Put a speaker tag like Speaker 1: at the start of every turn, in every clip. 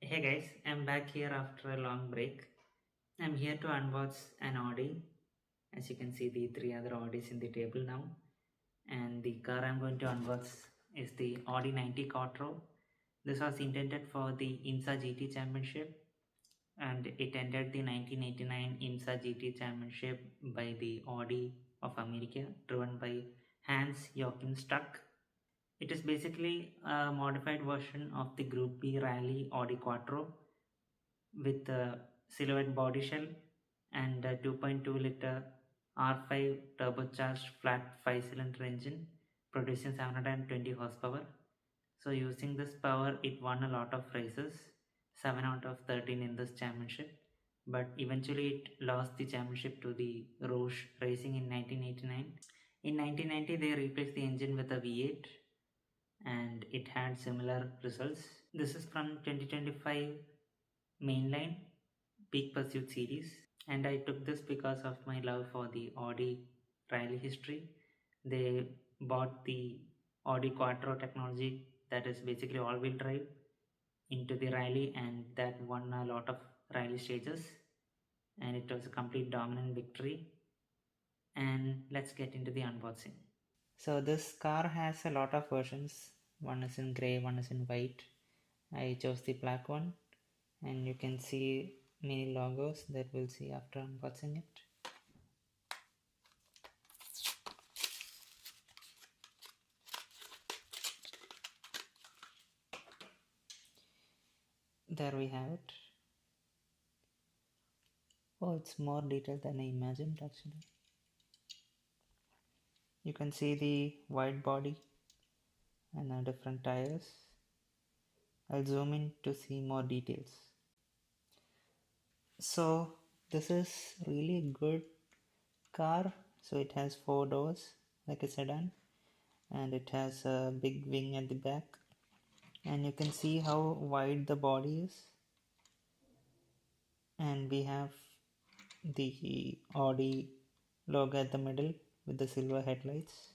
Speaker 1: Hey guys, I'm back here after a long break. I'm here to unbox an Audi. As you can see, the three other Audis in the table now. And the car I'm going to unbox is the Audi 90 Quattro. This was intended for the IMSA GT Championship and it entered the 1989 IMSA GT Championship by the Audi of America, driven by Hans Joachim Stuck. It is basically a modified version of the Group B Rally Audi Quattro with a silhouette body shell and a 2.2-liter R5 turbocharged flat 5-cylinder engine producing 720 horsepower. So using this power it won a lot of races, 7 out of 13 in this championship, but eventually it lost the championship to the Rouge Racing in 1989. In 1990 they replaced the engine with a V8 and it had similar results. This is from 2025 Mainline Peak Pursuit series, and I took this because of my love for the Audi rally history. They bought the Audi Quattro technology, that is basically all-wheel drive, into the rally, and that won a lot of rally stages, and it was a complete dominant victory. And let's get into the unboxing. So this car has a lot of versions. One is in grey, one is in white. I chose the black one, and you can see many logos that we'll see after unboxing it. There we have it. Oh, it's more detailed than I imagined actually. You can see the wide body and the different tires. I'll zoom in to see more details. So this is really good car. So it has 4 doors like a sedan, and it has a big wing at the back, and you can see how wide the body is, and we have the Audi logo at the middle with the silver headlights,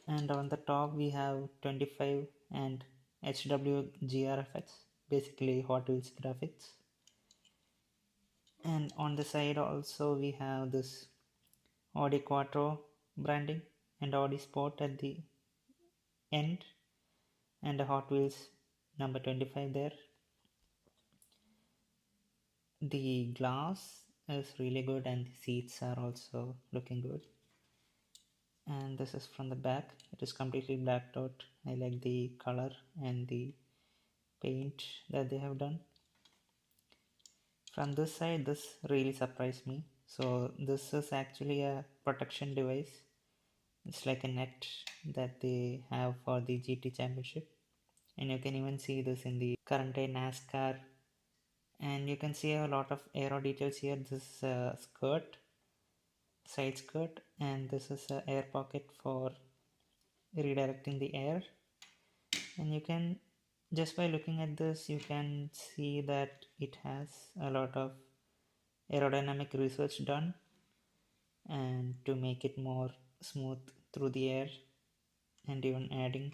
Speaker 1: and on the top we have 25 and HWGR effects, basically Hot Wheels graphics. And on the side also we have this Audi Quattro branding and Audi Sport at the end, and a Hot Wheels number 25 there. The glass is really good and the seats are also looking good. And this is from the back. It is completely blacked out. I like the color and the paint that they have done. From this side, this really surprised me. So this is actually a protection device. It's like a net that they have for the GT championship, and you can even see this in the current day NASCAR. And you can see a lot of aero details here. This is a skirt, side skirt, and this is a air pocket for redirecting the air. And you can, just by looking at this, you can see that it has a lot of aerodynamic research done and to make it more smooth through the air, and even adding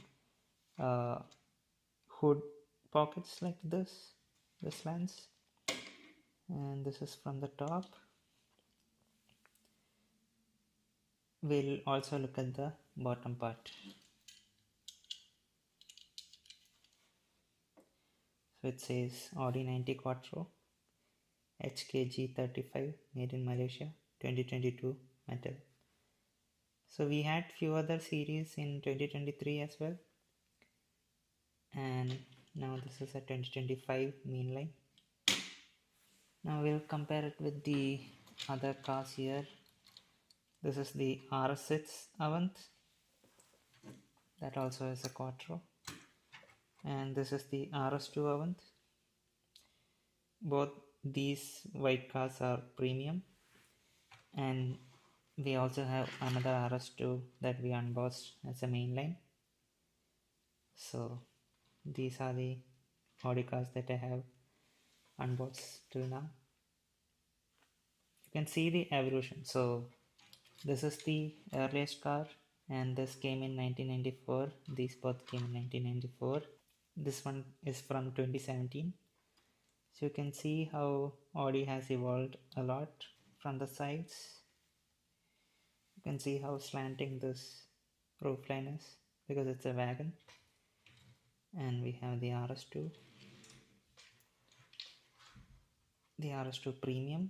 Speaker 1: uh, hood pockets like this slants. And this is from the top. We'll also look at the bottom part. So it says Audi 90 Quattro HKG35 made in Malaysia 2022 metal. So we had few other series in 2023 as well, and now this is a 2025 mainline. Now we'll compare it with the other cars here. This is the RS6 Avant, that also is a Quattro, and this is the RS2 Avant. Both these white cars are premium, and we also have another RS2 that we unboxed as a mainline. So these are the Audi cars that I have unboxed till now. You can see the evolution. So this is the earliest car, and this came in 1994. These both came in 1994. This one is from 2017. So you can see how Audi has evolved a lot from the sides. You can see how slanting this roofline is because it's a wagon. And we have the RS2, the RS2 Premium,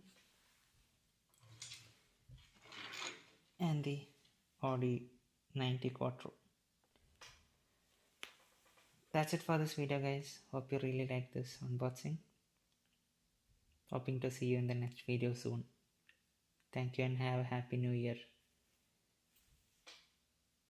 Speaker 1: and the Audi 90 Quattro. That's it for this video, guys. Hope you really like this unboxing. Hoping to see you in the next video soon. Thank you and have a happy new year.